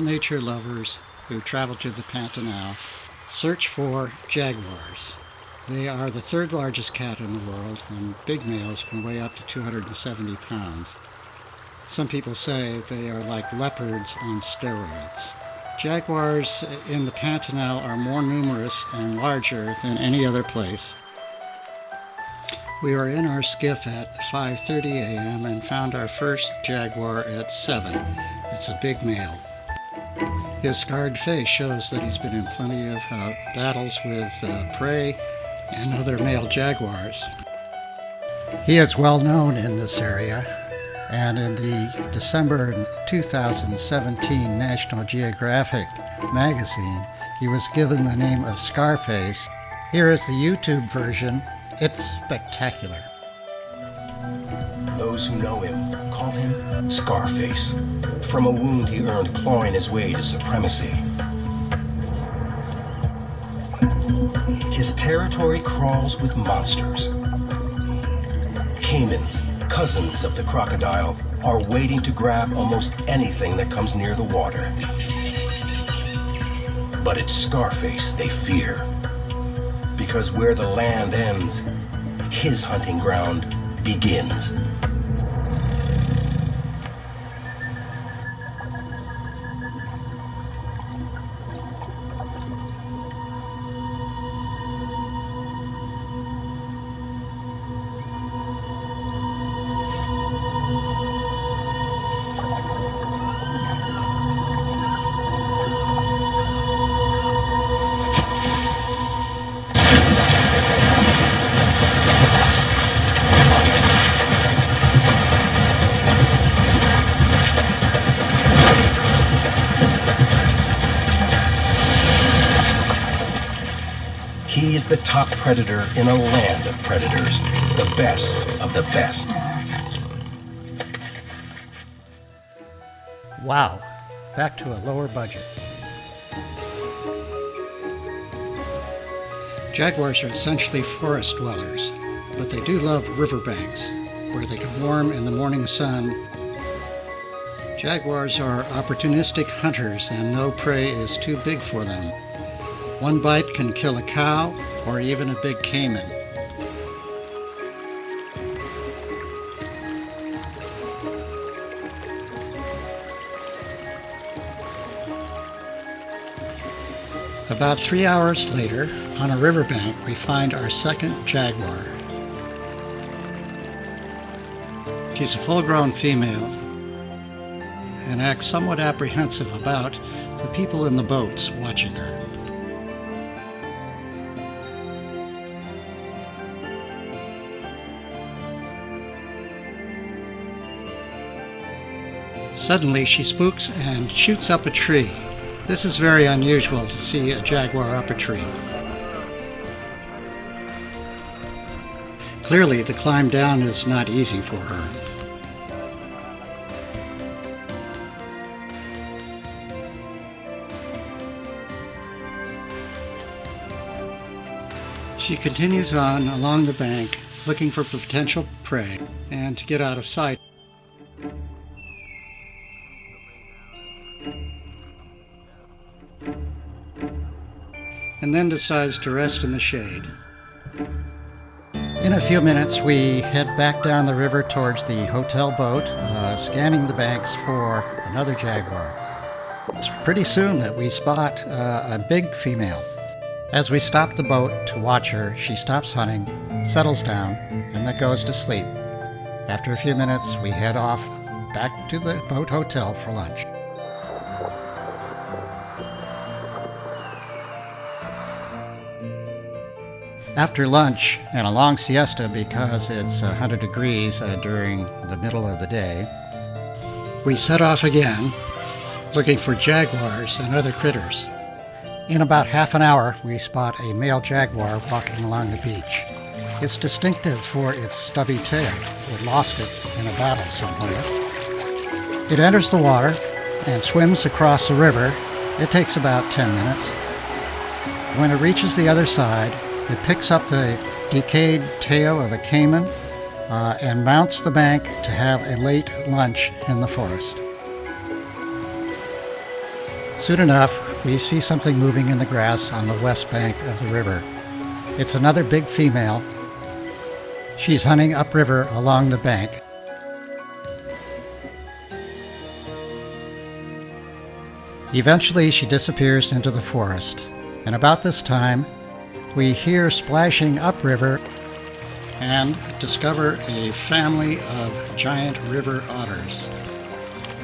Nature lovers who travel to the Pantanal search for jaguars. They are the third largest cat in the world, and big males can weigh up to 270 pounds. Some people say they are like leopards on steroids. Jaguars in the Pantanal are more numerous and larger than any other place. We were in our skiff at 5:30 a.m. and found our first jaguar at 7. It's a big male. His scarred face shows that he's been in plenty of battles with prey and other male jaguars. He is well known in this area, and in the December 2017 National Geographic magazine, he was given the name of Scarface. Here is the YouTube version. It's spectacular. Those who know him call him Scarface. From a wound he earned clawing his way to supremacy. His territory crawls with monsters. Caimans, cousins of the crocodile, are waiting to grab almost anything that comes near the water. But it's Scarface they fear. Because where the land ends, his hunting ground begins. He is the top predator in a land of predators, the best of the best. Wow, back to a lower budget. Jaguars are essentially forest dwellers, but they do love riverbanks, where they can warm in the morning sun. Jaguars are opportunistic hunters, and no prey is too big for them. One bite can kill a cow or even a big caiman. About 3 hours later, on a riverbank, we find our second jaguar. She's a full-grown female and acts somewhat apprehensive about the people in the boats watching her. Suddenly, she spooks and shoots up a tree. This is very unusual to see a jaguar up a tree. Clearly, the climb down is not easy for her. She continues on along the bank, looking for potential prey and to get out of sight. And then decides to rest in the shade. In a few minutes, we head back down the river towards the hotel boat, scanning the banks for another jaguar. It's pretty soon that we spot a big female. As we stop the boat to watch her, she stops hunting, settles down, and then goes to sleep. After a few minutes, we head off back to the boat hotel for lunch. After lunch and a long siesta, because it's 100 degrees during the middle of the day, we set off again, looking for jaguars and other critters. In about half an hour, we spot a male jaguar walking along the beach. It's distinctive for its stubby tail. It lost it in a battle somewhere. It enters the water and swims across the river. It takes about 10 minutes. When it reaches the other side, it picks up the decayed tail of a caiman and mounts the bank to have a late lunch in the forest. Soon enough, we see something moving in the grass on the west bank of the river. It's another big female. She's hunting upriver along the bank. Eventually, she disappears into the forest. And about this time, we hear splashing upriver and discover a family of giant river otters.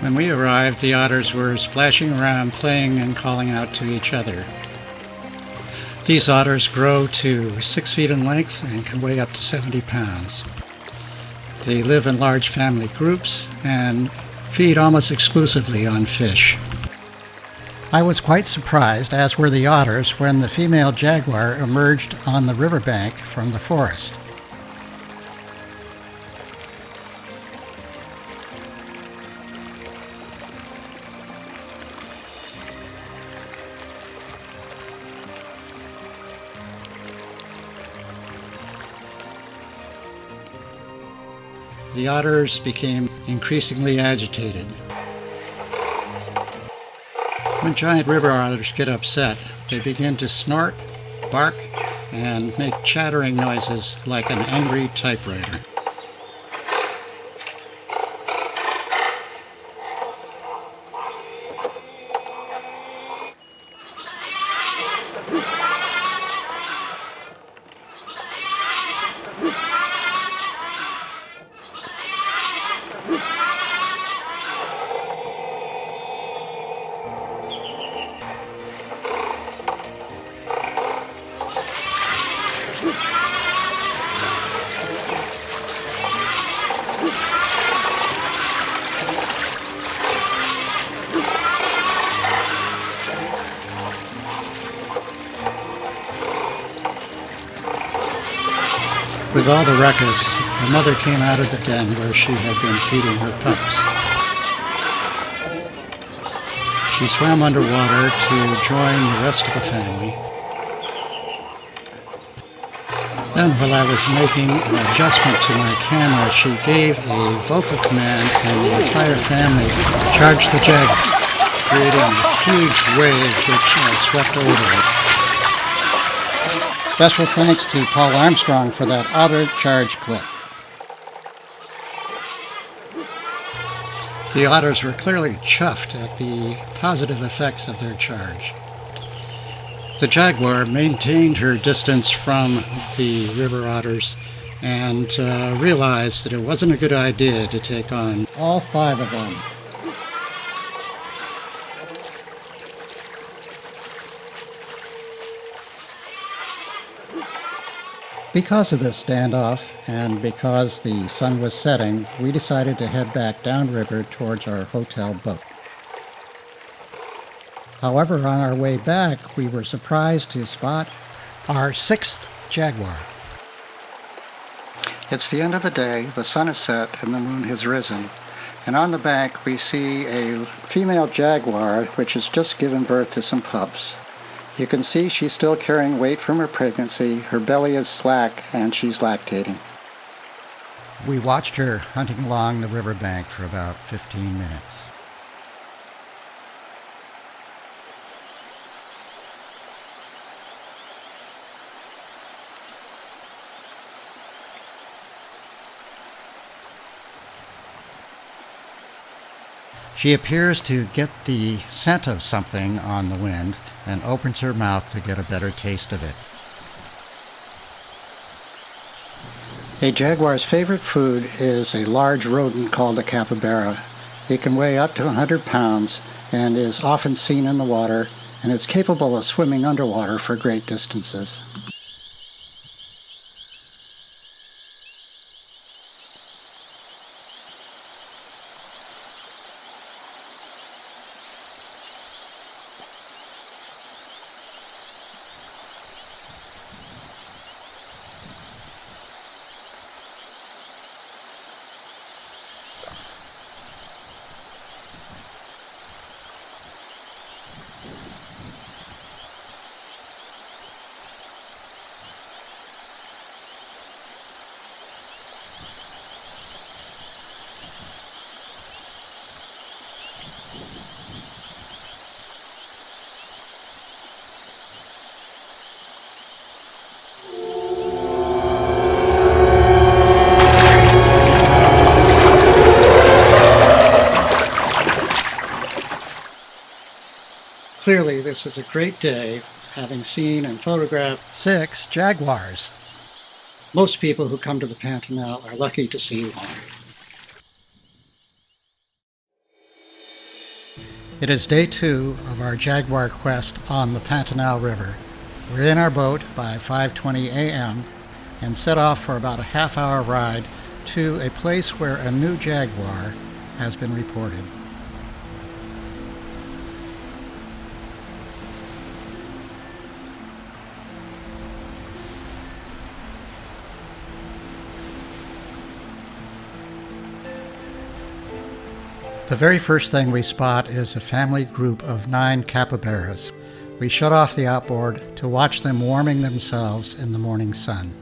When we arrived, the otters were splashing around, playing and calling out to each other. These otters grow to 6 feet in length and can weigh up to 70 pounds. They live in large family groups and feed almost exclusively on fish. I was quite surprised, as were the otters, when the female jaguar emerged on the riverbank from the forest. The otters became increasingly agitated. When giant river otters get upset, they begin to snort, bark, and make chattering noises like an angry typewriter. With all the ruckus, the mother came out of the den where she had been feeding her pups. She swam underwater to join the rest of the family. Then, while I was making an adjustment to my camera, she gave a vocal command and the entire family charged the Jaguar, creating a huge wave which swept over it. Special thanks to Paul Armstrong for that otter charge clip. The otters were clearly chuffed at the positive effects of their charge. The jaguar maintained her distance from the river otters and realized that it wasn't a good idea to take on all 5 of them. Because of this standoff, and because the sun was setting, we decided to head back downriver towards our hotel boat. However, on our way back, we were surprised to spot our 6th jaguar. It's the end of the day, the sun is set, and the moon has risen. And on the bank, we see a female jaguar which has just given birth to some pups. You can see she's still carrying weight from her pregnancy, her belly is slack, and she's lactating. We watched her hunting along the riverbank for about 15 minutes. She appears to get the scent of something on the wind and opens her mouth to get a better taste of it. A jaguar's favorite food is a large rodent called a capybara. It can weigh up to 100 pounds and is often seen in the water, and is capable of swimming underwater for great distances. Clearly, this is a great day, having seen and photographed 6 jaguars. Most people who come to the Pantanal are lucky to see one. It is day 2 of our jaguar quest on the Pantanal River. We're in our boat by 5:20 a.m. and set off for about a half-hour ride to a place where a new jaguar has been reported. The very first thing we spot is a family group of 9 capybaras. We shut off the outboard to watch them warming themselves in the morning sun.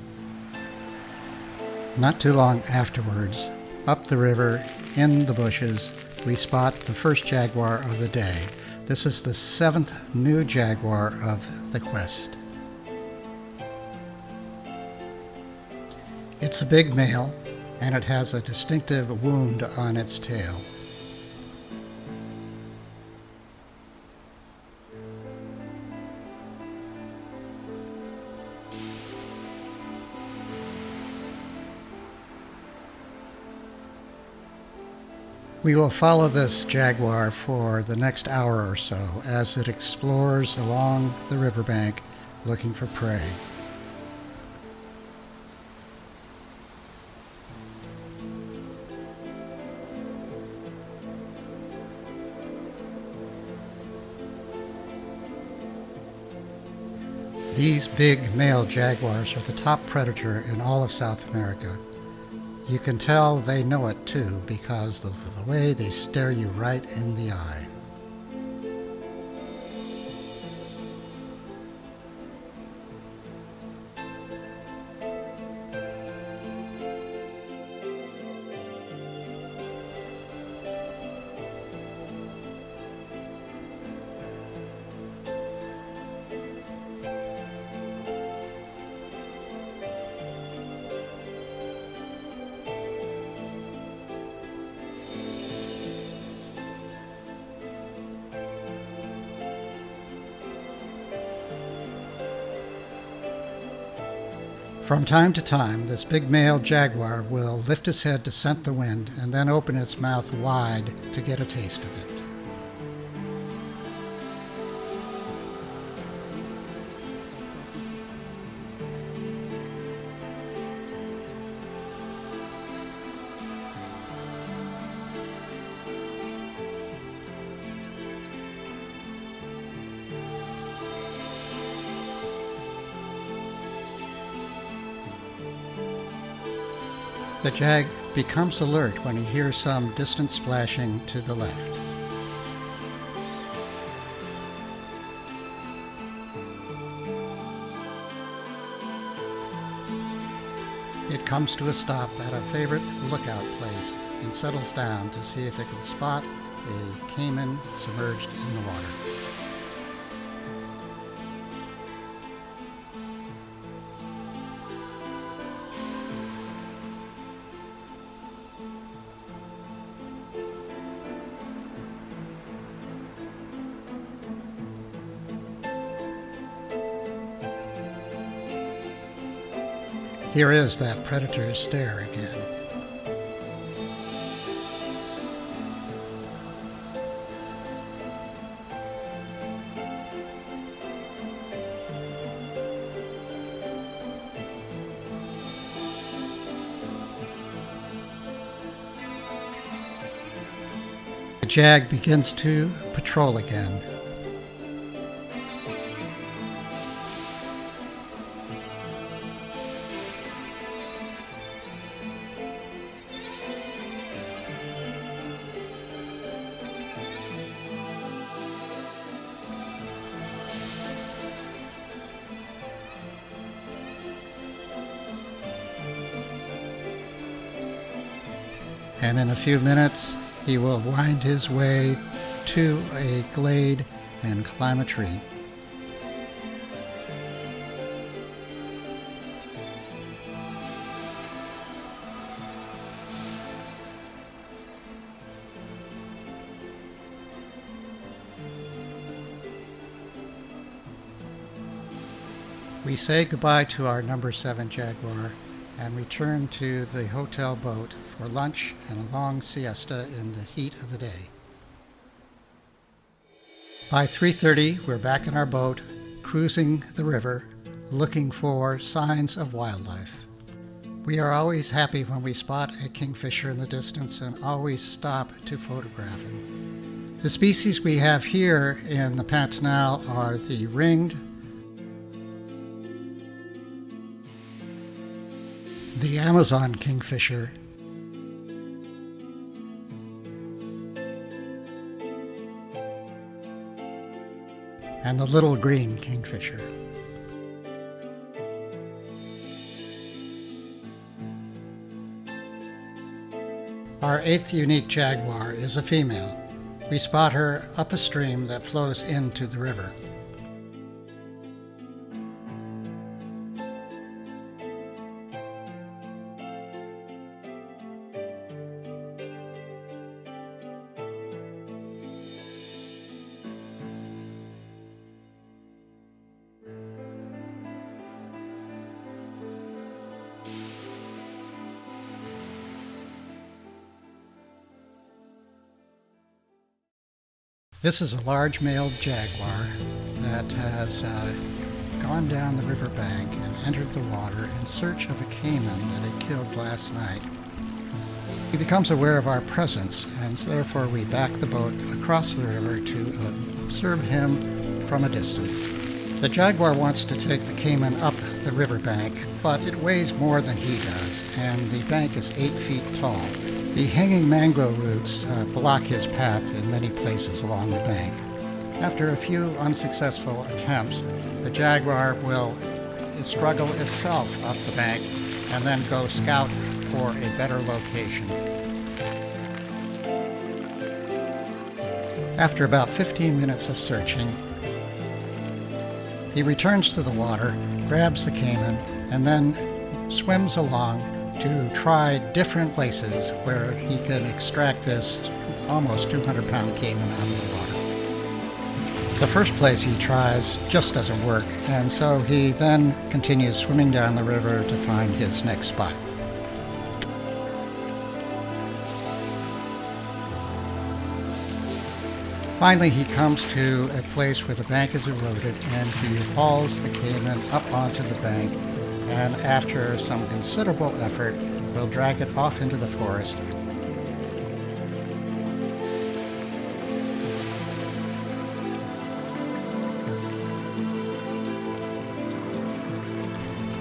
Not too long afterwards, up the river, in the bushes, we spot the first jaguar of the day. This is the 7th new jaguar of the quest. It's a big male, and it has a distinctive wound on its tail. We will follow this jaguar for the next hour or so as it explores along the riverbank looking for prey. These big male jaguars are the top predator in all of South America. You can tell they know it too because of the way they stare you right in the eye. From time to time, this big male jaguar will lift its head to scent the wind and then open its mouth wide to get a taste of it. The jag becomes alert when he hears some distant splashing to the left. It comes to a stop at a favorite lookout place and settles down to see if it can spot a caiman submerged in the water. Here is that predator's stare again. The jag begins to patrol again. And in a few minutes, he will wind his way to a glade and climb a tree. We say goodbye to our number 7 Jaguar and return to the hotel boat for lunch and a long siesta in the heat of the day. By 3:30, we're back in our boat, cruising the river, looking for signs of wildlife. We are always happy when we spot a kingfisher in the distance and always stop to photograph him. The species we have here in the Pantanal are the ringed, the Amazon kingfisher, and the little green kingfisher. Our 8th unique jaguar is a female. We spot her up a stream that flows into the river. This is a large male jaguar that has gone down the riverbank and entered the water in search of a caiman that it killed last night. He becomes aware of our presence, and therefore we back the boat across the river to observe him from a distance. The jaguar wants to take the caiman up the riverbank, but it weighs more than he does, and the bank is 8 feet tall. The hanging mangrove roots block his path in many places along the bank. After a few unsuccessful attempts, the jaguar will struggle itself up the bank and then go scout for a better location. After about 15 minutes of searching, he returns to the water, grabs the caiman, and then swims along to try different places where he can extract this almost 200-pound caiman out of the water. The first place he tries just doesn't work, and so he then continues swimming down the river to find his next spot. Finally, he comes to a place where the bank is eroded, and he hauls the caiman up onto the bank, and after some considerable effort, will drag it off into the forest.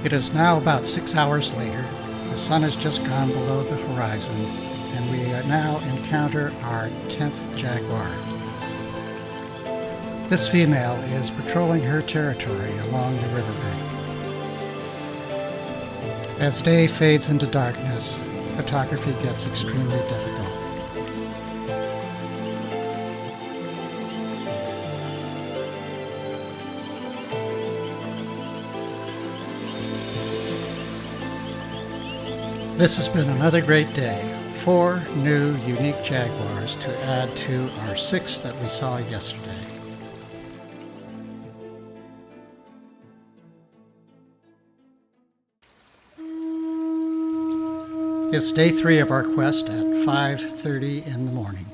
It is now about 6 hours later. The sun has just gone below the horizon, and we now encounter our 10th jaguar. This female is patrolling her territory along the riverbank. As day fades into darkness, photography gets extremely difficult. This has been another great day. 4 new unique jaguars to add to our 6 that we saw yesterday. It's day 3 of our quest at 5:30 in the morning.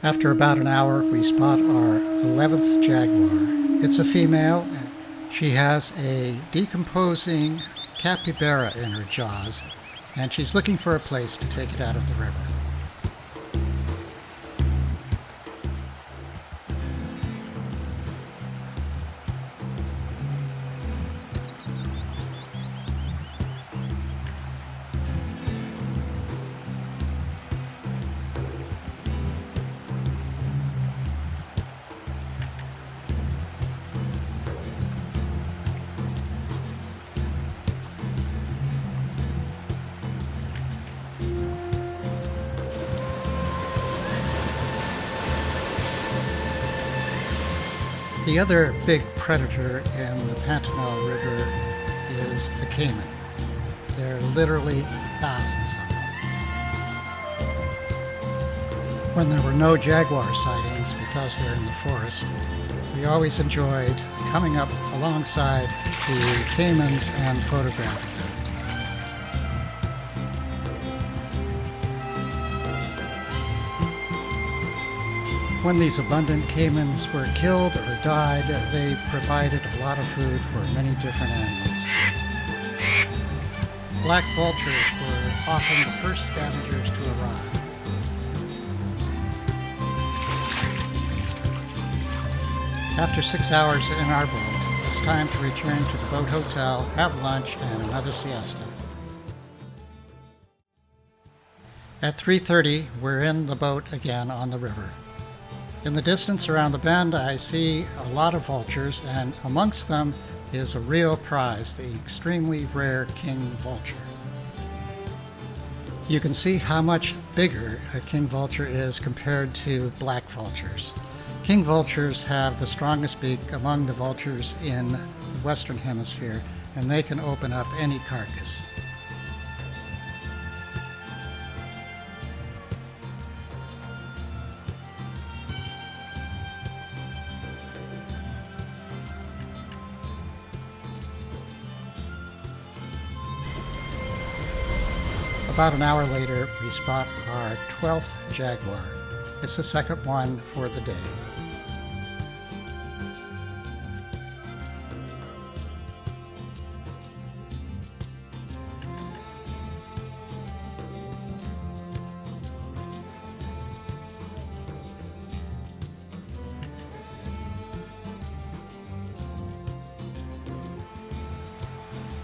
After about an hour, we spot our 11th jaguar. It's a female. She has a decomposing capybara in her jaws, and she's looking for a place to take it out of the river. The other big predator in the Pantanal River is the caiman. There are literally thousands of them. When there were no jaguar sightings because they're in the forest, we always enjoyed coming up alongside the caimans and photographing them. When these abundant caimans were killed or died, they provided a lot of food for many different animals. Black vultures were often the first scavengers to arrive. After 6 hours in our boat, it's time to return to the boat hotel, have lunch, and another siesta. At 3:30, we're in the boat again on the river. In the distance around the bend, I see a lot of vultures, and amongst them is a real prize, the extremely rare king vulture. You can see how much bigger a king vulture is compared to black vultures. King vultures have the strongest beak among the vultures in the Western Hemisphere, and they can open up any carcass. About an hour later, we spot our 12th jaguar. It's the second one for the day.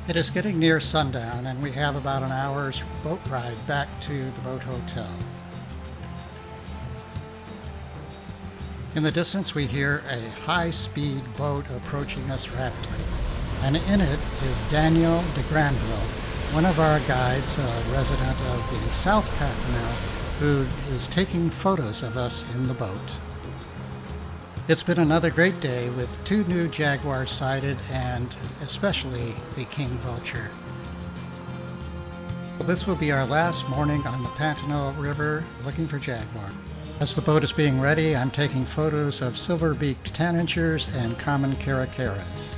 It is getting near sundown, and we have about an hour's boat ride back to the boat hotel. In the distance, we hear a high-speed boat approaching us rapidly, and in it is Daniel de Granville, one of our guides, a resident of the South Pantanal, who is taking photos of us in the boat. It's been another great day with 2 new jaguars sighted, and especially the king vulture. This will be our last morning on the Pantanal River looking for jaguar. As the boat is being ready, I'm taking photos of silver-beaked tanagers and common caracaras.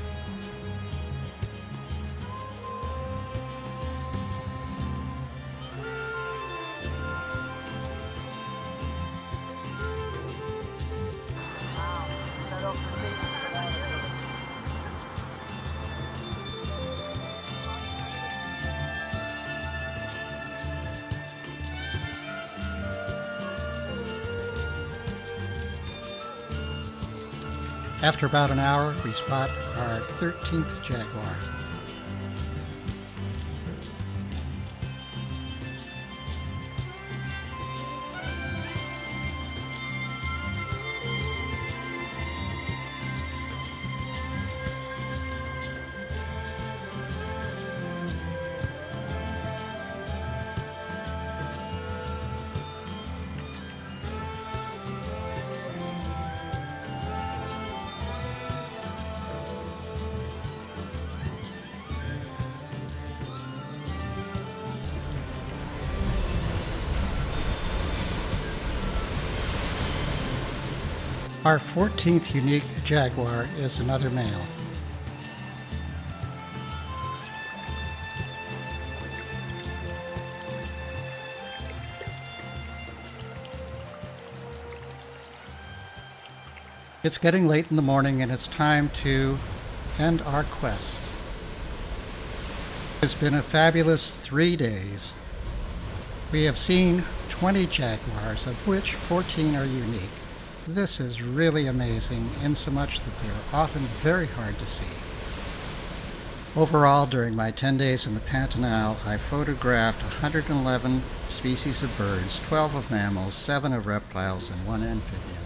After about an hour, we spot our 13th jaguar. Our 14th unique jaguar is another male. It's getting late in the morning, and it's time to end our quest. It's been a fabulous 3 days. We have seen 20 jaguars, of which 14 are unique. This is really amazing, insomuch that they're often very hard to see. Overall, during my 10 days in the Pantanal, I photographed 111 species of birds, 12 of mammals, 7 of reptiles, and 1 amphibian.